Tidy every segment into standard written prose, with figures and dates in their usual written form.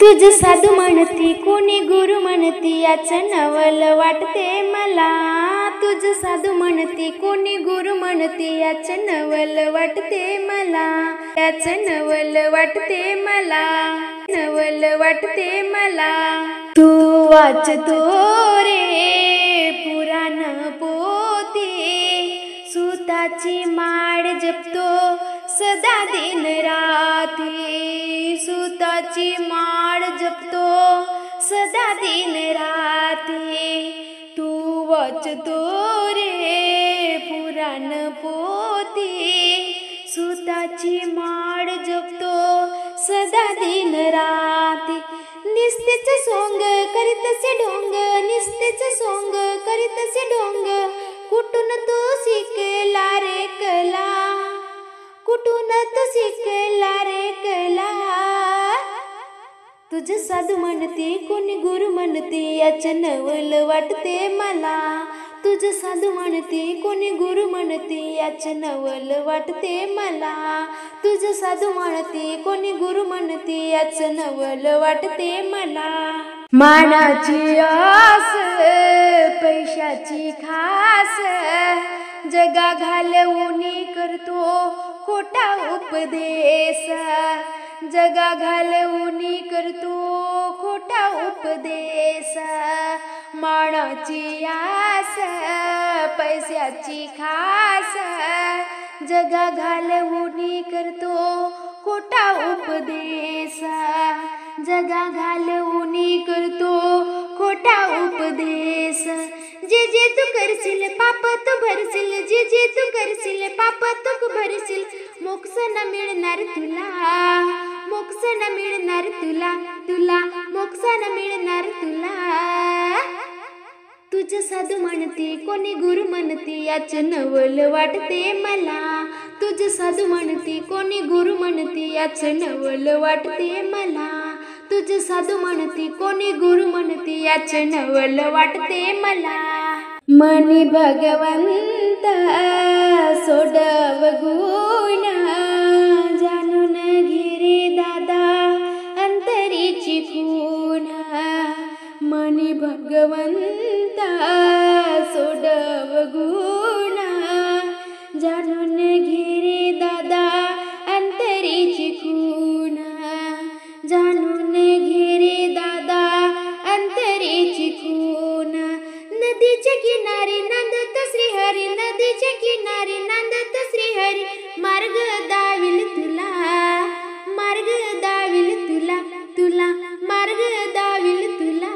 तुझ साधू म्हणती कोणी गुरु म्हणती याचं नवल वाटते मला। तुझ साधू म्हणती कोणी गुरु म्हणती याचं नवल वाटते मला। याचं नवल वाटते मला, नवल वाटते मला। तू वाचतो रे पुराण पोते, सुताची माळ जपतो सदा दिन राती। सुताची माळ जपतो सदा दिन राती। तू वाचतो रे पुराण पोते, सुताची माळ जपतो सदा दिन राती। निस्तेच सोंग करीतसे ढोंग, निस्तेच सोंग करीतसे ढोंग, कुठून तू शिकला रे कला, कुठून तू शिकला रे कला। तुझ साधू म्हणती कोणी गुरु म्हणती याचं नवल वाटते मला। तुझ साधू म्हणती कोणी गुरु म्हणती याचं नवल वाटते मला। तुझ साधू म्हणती कोणी गुरु म्हणती याचं नवल वाटते मला। मानाची आस पैशाची खास, जगा घालवूनी करतो खोटा उपदेश। जगा घालवूनी करतो खोटा उपदेश। मानाची आस पैशाची खास, जगा घालवूनी करतो खोटा उपदेश। जगा घालवूनी करतो खोटा उपदेश। जे जे तू करशील पाप तू भरशील, जे जे तू करशील पाप तू भरशील, मोक्ष न मिळणार तुला, मोक्ष न मिळणार तुला, तुला मोक्ष न मिळणार तुला। तुझ साधू म्हणती कोणी गुरु म्हणती याचं नवल वाटते मला। तुझ साधू म्हणती कोणी गुरु म्हणती याचं नवल वाटते मला। तुझ साधू म्हणती कोणी गुरु म्हणती याचं नवल वाटते मला। मनी भगवंत सोडव गुण, जाणून घे रे दादा अंतरीची खूण। मनी भगवंत सोडव गुण, जाणून घे रे दादा अंतरीची खूण। जाणून घे रे दादा अंतरीची खूण। नदीच्या किनारी नांदत श्रीहरी, नदीच्या किनारी नांदत श्रीहरी, मार्ग दाविल तुला, मार्ग दाविल तुला, तुला मार्ग दाविल तुला।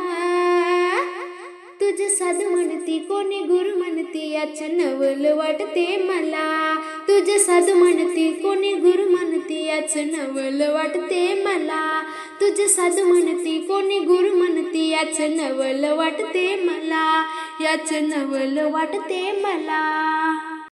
तुझ साधू म्हणती कोणी गुरु म्हणती याचं नवल वाटते मला। तुझ साधू म्हणती कोणी गुरु म्हणती याचं नवल वाटते मला। तुझ साधू म्हणती कोणी गुरु म्हणती याचं नवल वाटते मला, याचं नवल वाटते मला।